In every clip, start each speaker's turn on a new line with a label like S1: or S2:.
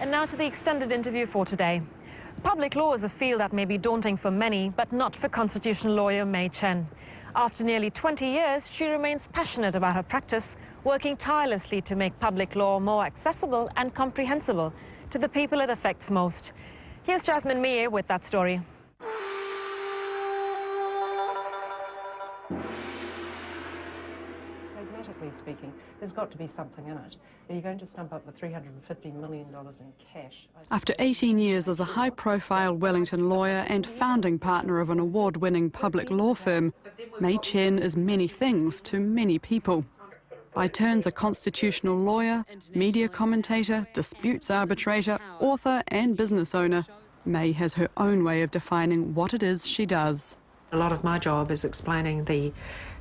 S1: And now to the extended interview for today. Public law is a field that may be daunting for many, but not for constitutional lawyer Mai Chen. After nearly 20 years, she remains passionate about her practice, working tirelessly to make public law more accessible and comprehensible to the people it affects most. Here's Jasmine Mie with that story.
S2: Pragmatically speaking, there's got to be something in it. Are you going to stump up with $350 million in cash?
S3: After 18 years as a high-profile Wellington lawyer and founding partner of an award-winning public law firm, Mai Chen is many things to many people. By turns a constitutional lawyer, media commentator, disputes arbitrator, author and business owner, Mai has her own way of defining what it is she does.
S2: A lot of my job is explaining the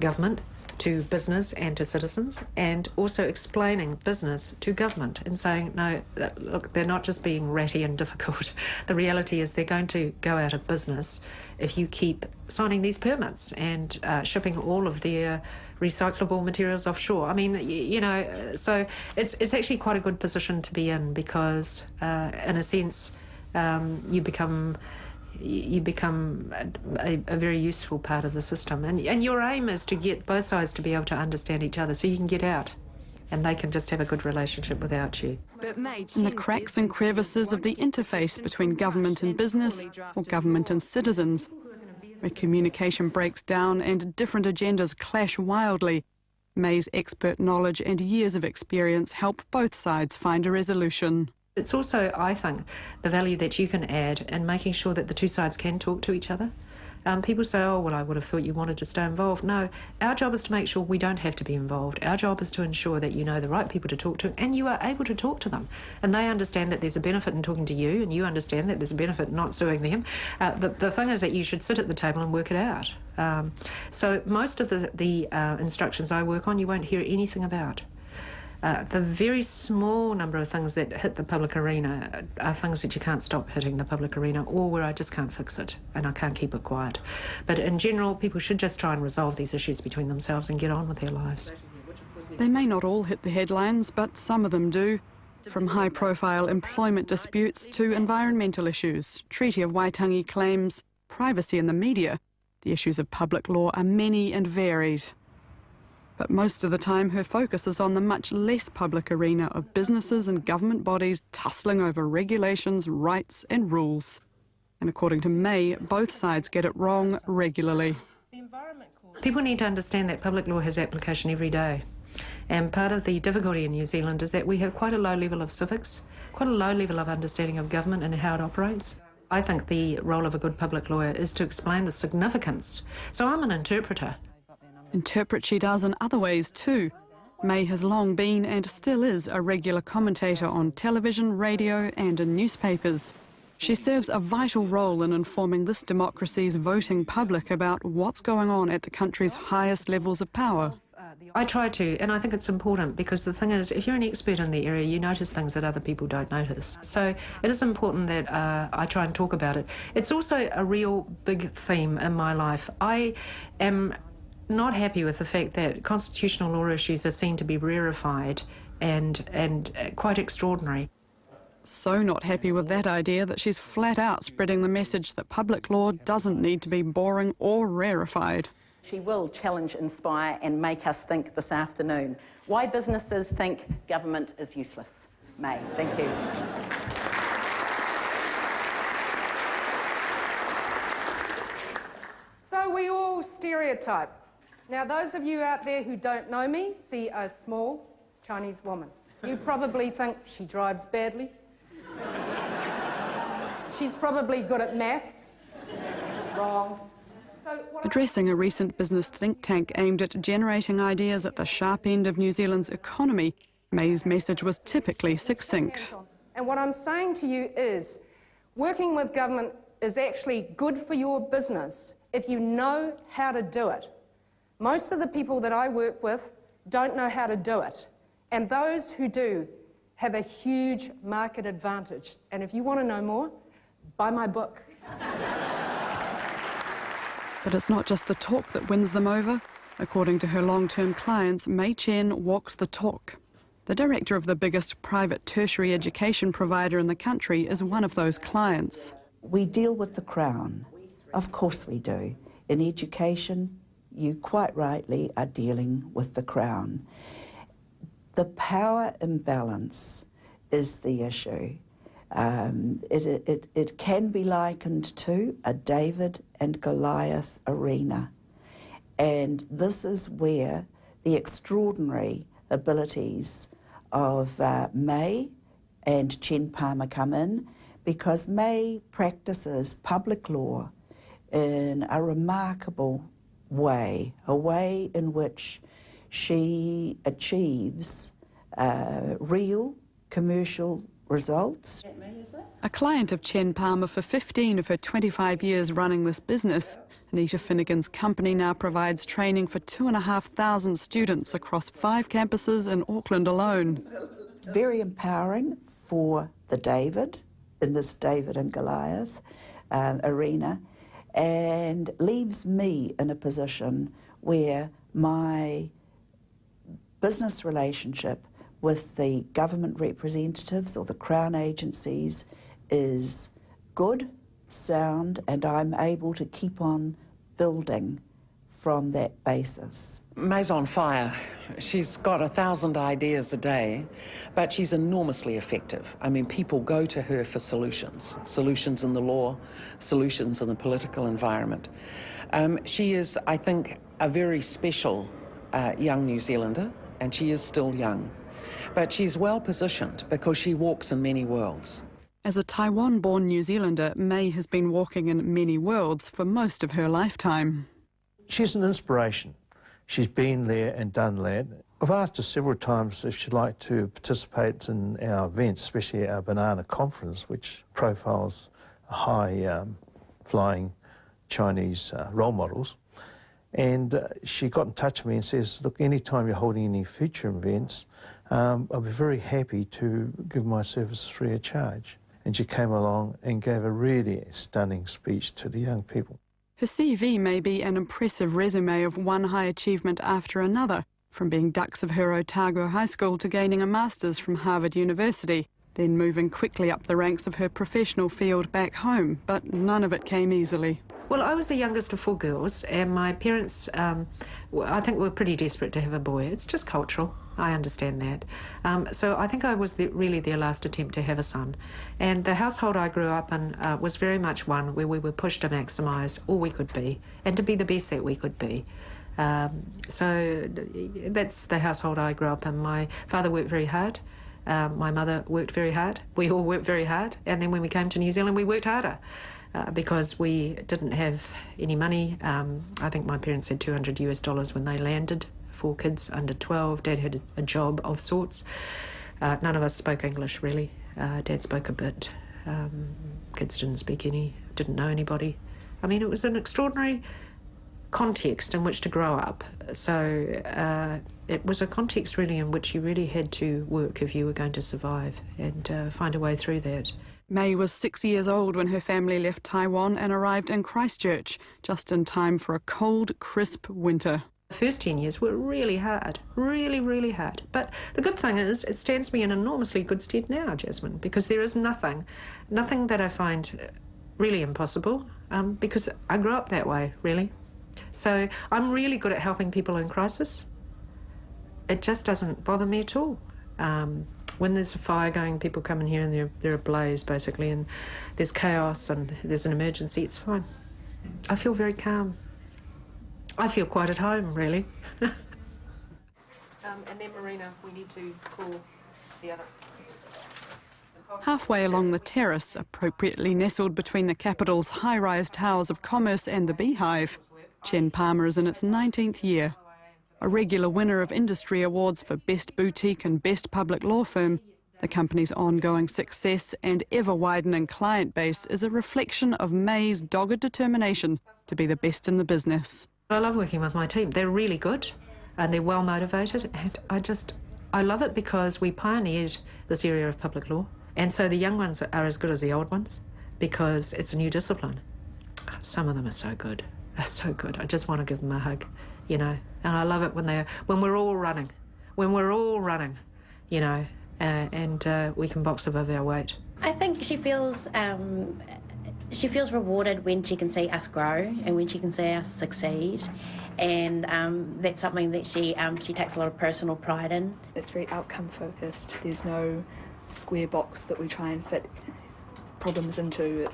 S2: government to business and to citizens, and also explaining business to government and saying, no, look, they're not just being ratty and difficult. The reality is they're going to go out of business if you keep signing these permits and shipping all of their recyclable materials offshore. I mean, you know, so it's actually quite a good position to be in because, in a sense, you become a very useful part of the system. And your aim is to get both sides to be able to understand each other so you can get out and they can just have a good relationship without you.
S3: In the cracks and crevices of the interface between government and business, or government and citizens, where communication breaks down and different agendas clash wildly, Mai's expert knowledge and years of experience help both sides find a resolution.
S2: It's also, I think, the value that you can add in making sure that the two sides can talk to each other. People say, oh, well, I would have thought you wanted to stay involved. No, our job is to make sure we don't have to be involved. Our job is to ensure that you know the right people to talk to and you are able to talk to them. And they understand that there's a benefit in talking to you and you understand that there's a benefit in not suing them. The thing is that you should sit at the table and work it out. So most of the instructions I work on, you won't hear anything about. The very small number of things that hit the public arena are things that you can't stop hitting the public arena, or where I just can't fix it and I can't keep it quiet. But in general, people should just try and resolve these issues between themselves and get on with their lives.
S3: They may not all hit the headlines, but some of them do. From high-profile employment disputes to environmental issues, Treaty of Waitangi claims, privacy in the media, the issues of public law are many and varied. But most of the time her focus is on the much less public arena of businesses and government bodies tussling over regulations, rights and rules. And according to Mai, both sides get it wrong regularly.
S2: People need to understand that public law has application every day. And part of the difficulty in New Zealand is that we have quite a low level of civics, quite a low level of understanding of government and how it operates. I think the role of a good public lawyer is to explain the significance. So I'm an interpreter.
S3: Interpret she does in other ways too. Mai has long been and still is a regular commentator on television, radio and in newspapers. She serves a vital role in informing this democracy's voting public about what's going on at the country's highest levels of power.
S2: I try to, and I think it's important because the thing is, if you're an expert in the area, you notice things that other people don't notice. So it is important that I try and talk about it. It's also a real big theme in my life. I am not happy with the fact that constitutional law issues are seen to be rarefied and quite extraordinary.
S3: So not happy with that idea that she's flat out spreading the message that public law doesn't need to be boring or rarefied.
S4: She will challenge, inspire and make us think this afternoon why businesses think government is useless. Mai, thank you.
S5: So we all stereotype. Now, those of you out there who don't know me see a small Chinese woman. You probably think she drives badly. She's probably good at maths. Wrong.
S3: Addressing a recent business think tank aimed at generating ideas at the sharp end of New Zealand's economy, Mai's message was typically succinct.
S5: And what I'm saying to you is, working with government is actually good for your business if you know how to do it. Most of the people that I work with don't know how to do it, and those who do have a huge market advantage. And if you want to know more, buy my book.
S3: But it's not just the talk that wins them over. According to her long-term clients, Mai Chen walks the talk. The director of the biggest private tertiary education provider in the country is one of those clients.
S6: We deal with the Crown. Of course we do. In education, you quite rightly are dealing with the Crown. The power imbalance is the issue. It can be likened to a David and Goliath arena. And this is where the extraordinary abilities of Mai and Chen Palmer come in, because Mai practices public law in a remarkable way, a way in which she achieves real commercial results.
S3: A client of Chen Palmer for 15 of her 25 years running this business, Anita Finnegan's company now provides training for 2,500 students across 5 campuses in Auckland alone.
S6: Very empowering for the David, in this David and Goliath arena, and leaves me in a position where my business relationship with the government representatives or the Crown agencies is good, sound, and I'm able to keep on building from that basis.
S7: Mai's on fire. She's got 1,000 ideas a day, but she's enormously effective. I mean, people go to her for solutions in the law, solutions in the political environment. She is, I think, a very special young New Zealander, and she is still young. But she's well positioned because she walks in many worlds.
S3: As a Taiwan-born New Zealander, Mai has been walking in many worlds for most of her lifetime.
S8: She's an inspiration. She's been there and done that. I've asked her several times if she'd like to participate in our events, especially our Banana Conference, which profiles high-flying Chinese role models. And she got in touch with me and says, look, anytime you're holding any future events, I'll be very happy to give my services free of charge. And she came along and gave a really stunning speech to the young people.
S3: Her CV may be an impressive resume of one high achievement after another, from being dux of her Otago High School to gaining a master's from Harvard University, then moving quickly up the ranks of her professional field back home, but none of it came easily.
S2: Well, I was the youngest of 4 girls, and my parents, I think, were pretty desperate to have a boy. It's just cultural. I understand that. So I think I was really their last attempt to have a son. And the household I grew up in was very much one where we were pushed to maximise all we could be and to be the best that we could be. So that's the household I grew up in. My father worked very hard. My mother worked very hard. We all worked very hard. And then when we came to New Zealand, we worked harder. Because we didn't have any money. I think my parents had $200 when they landed, 4 kids under 12. Dad had a job of sorts. None of us spoke English, really. Dad spoke a bit. Kids didn't speak any, didn't know anybody. I mean, it was an extraordinary context in which to grow up. So it was a context, really, in which you really had to work if you were going to survive and find a way through that.
S3: Mai was 6 years old when her family left Taiwan and arrived in Christchurch, just in time for a cold, crisp winter.
S2: The first 10 years were really hard, really, really hard. But the good thing is it stands me in enormously good stead now, Jasmine, because there is nothing that I find really impossible, because I grew up that way, really. So I'm really good at helping people in crisis. It just doesn't bother me at all. When there's a fire going, people come in here and they're ablaze, basically, and there's chaos and there's an emergency, it's fine. I feel very calm. I feel quite at home, really. And then, Marina, we need to call the other.
S3: Halfway along the terrace, appropriately nestled between the capital's high-rise towers of commerce and the Beehive, Chen Palmer is in its 19th year. A regular winner of industry awards for Best Boutique and Best Public Law Firm, the company's ongoing success and ever-widening client base is a reflection of Mai's dogged determination to be the best in the business.
S2: I love working with my team. They're really good and they're well motivated, and I love it because we pioneered this area of public law, and so the young ones are as good as the old ones because it's a new discipline. Some of them are so good. They're so good. I just want to give them a hug, you know. And I love it when we're all running. When we're all running you know, and we can box above our weight.
S9: I think she feels rewarded when she can see us grow and when she can see us succeed, and that's something that she takes a lot of personal pride in.
S10: It's very outcome focused. There's no square box that we try and fit problems into.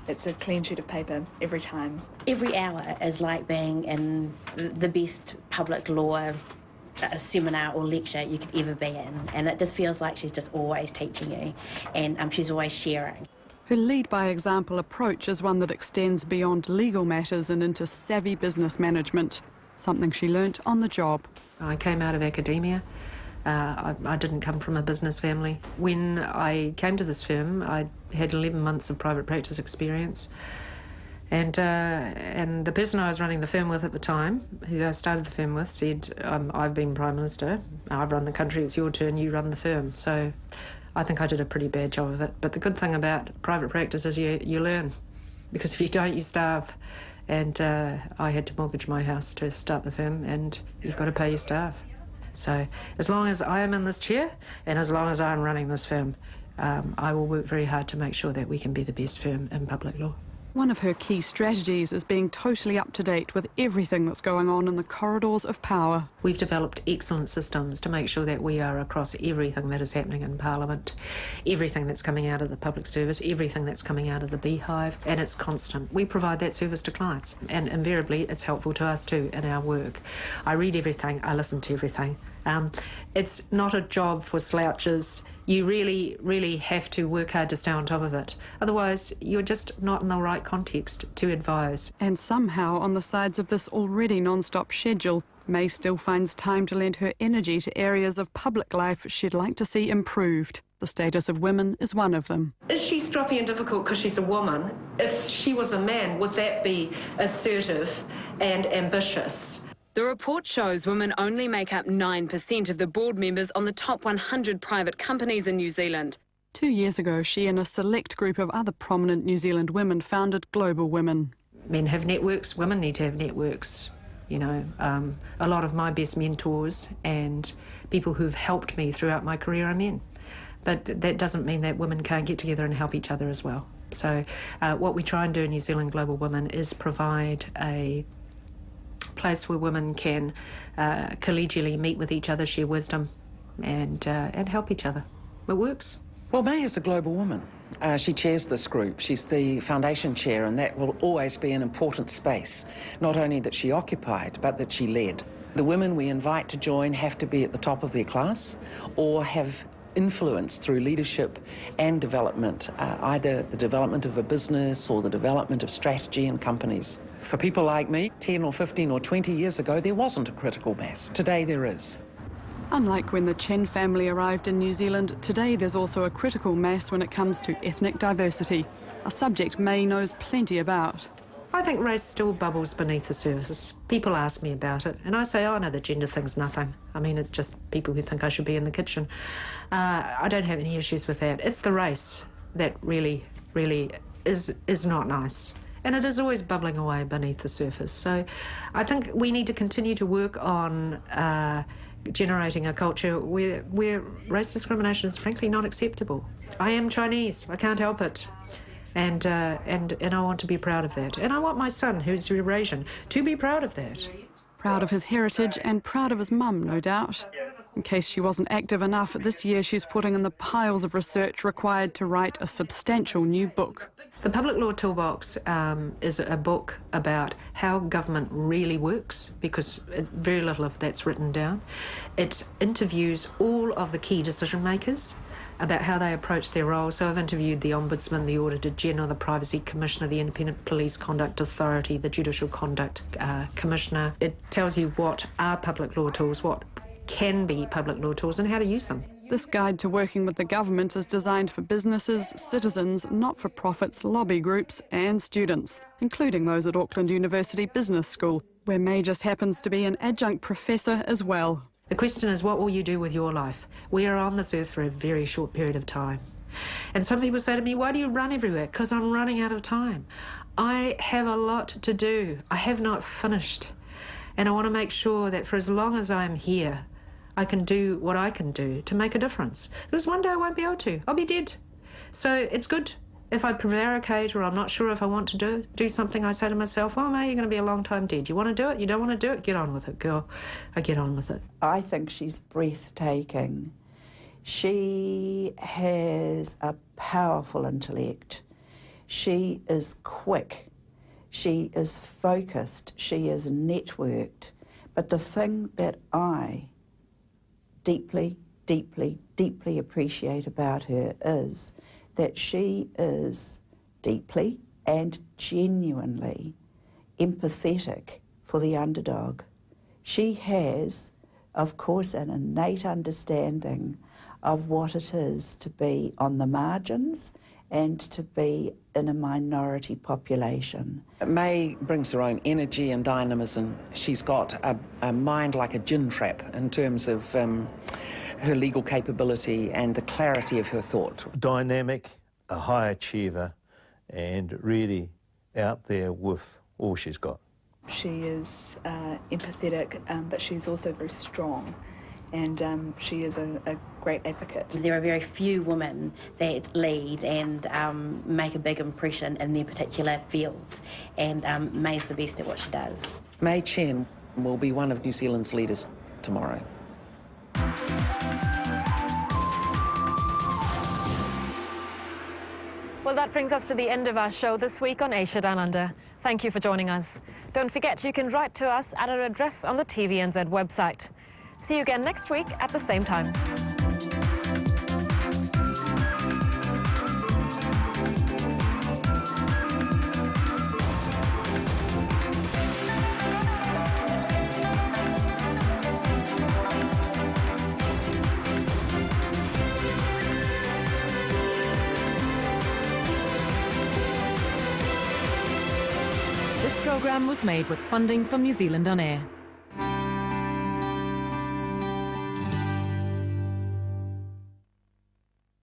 S10: It's a clean sheet of paper every time. Every hour is like being in the best public law seminar or lecture you could ever be in, and it just feels like she's just always teaching you, and she's always sharing.
S3: Her lead-by-example approach is one that extends beyond legal matters and into savvy business management, something she learnt on the job.
S2: I came out of academia. I didn't come from a business family. When I came to this firm, I had 11 months of private practice experience. And the person I was running the firm with at the time, who I started the firm with, said, I've been Prime Minister, I've run the country, it's your turn, you run the firm. So I think I did a pretty bad job of it. But the good thing about private practice is you learn, because if you don't, you starve. And I had to mortgage my house to start the firm, and you've got to pay your staff. So as long as I am in this chair, and as long as I'm running this firm, I will work very hard to make sure that we can be the best firm in public law.
S3: One of her key strategies is being totally up to date with everything that's going on in the corridors of power.
S2: We've developed excellent systems to make sure that we are across everything that is happening in Parliament, everything that's coming out of the public service, everything that's coming out of the beehive, and it's constant. We provide that service to clients, and invariably it's helpful to us too in our work. I read everything, I listen to everything. It's not a job for slouches. You really, really have to work hard to stay on top of it. Otherwise, you're just not in the right context to advise.
S3: And somehow, on the sides of this already non-stop schedule, May still finds time to lend her energy to areas of public life she'd like to see improved. The status of women is one of them.
S2: Is she stroppy and difficult because she's a woman? If she was a man, would that be assertive and ambitious?
S11: The report shows women only make up 9% of the board members on the top 100 private companies in New Zealand.
S3: 2 years ago, she and a select group of other prominent New Zealand women founded Global Women.
S2: Men have networks, women need to have networks. You know, a lot of my best mentors and people who've helped me throughout my career are men. But that doesn't mean that women can't get together and help each other as well. So what we try and do in New Zealand Global Women is provide a place where women can collegially meet with each other, share wisdom, and help each other. It works.
S7: Well, May is a global woman. She chairs this group. She's the foundation chair, and that will always be an important space, not only that she occupied, but that she led. The women we invite to join have to be at the top of their class or have influence through leadership and development, either the development of a business or the development of strategy in companies. For people like me, 10 or 15 or 20 years ago, there wasn't a critical mass. Today there is.
S3: Unlike when the Chen family arrived in New Zealand, today there's also a critical mass when it comes to ethnic diversity, a subject May knows plenty about.
S2: I think race still bubbles beneath the surface. People ask me about it, and I say, oh no, the gender thing's nothing. I mean, it's just people who think I should be in the kitchen. I don't have any issues with that. It's the race that really, really is not nice. And it is always bubbling away beneath the surface. So I think we need to continue to work on generating a culture where race discrimination is frankly not acceptable. I am Chinese, I can't help it. And I want to be proud of that. And I want my son, who's Eurasian, to be proud of that.
S3: Proud of his heritage and proud of his mum, no doubt. In case she wasn't active enough, this year she's putting in the piles of research required to write a substantial new book.
S2: The Public Law Toolbox is a book about how government really works, because very little of that's written down. It interviews all of the key decision makers about how they approach their role. So I've interviewed the Ombudsman, the Auditor General, the Privacy Commissioner, the Independent Police Conduct Authority, the Judicial Conduct Commissioner. It tells you what are public law tools, what can be public law tools, and how to use them.
S3: This guide to working with the government is designed for businesses, citizens, not-for-profits, lobby groups and students, including those at Auckland University Business School, where May just happens to be an adjunct professor as well.
S2: The question is, what will you do with your life? We are on this earth for a very short period of time. And some people say to me, why do you run everywhere? Because I'm running out of time. I have a lot to do. I have not finished. And I want to make sure that for as long as I'm here, I can do what I can do to make a difference. Because one day I won't be able to. I'll be dead. So it's good. If I prevaricate or I'm not sure if I want to do something, I say to myself, well, May, you're going to be a long time dead. You want to do it? You don't want to do it? Get on with it, girl. I get on with it.
S6: I think she's breathtaking. She has a powerful intellect. She is quick. She is focused. She is networked. But the thing that I deeply, deeply, deeply appreciate about her is that she is deeply and genuinely empathetic for the underdog. She has, of course, an innate understanding of what it is to be on the margins and to be in a minority population.
S7: May brings her own energy and dynamism. She's got a mind like a gin trap in terms of her legal capability and the clarity of her thought.
S8: Dynamic, a high achiever, and really out there with all she's got.
S10: She is empathetic, but she's also very strong, and she is a great advocate.
S9: There are very few women that lead and make a big impression in their particular field, and May's the best at what she does.
S7: Mai Chen will be one of New Zealand's leaders tomorrow.
S1: Well, that brings us to the end of our show this week on Asia Downunder. Thank you for joining us. Don't forget you can write to us at our address on the TVNZ website. See you again next week at the same time. This programme was made with funding from New Zealand On Air.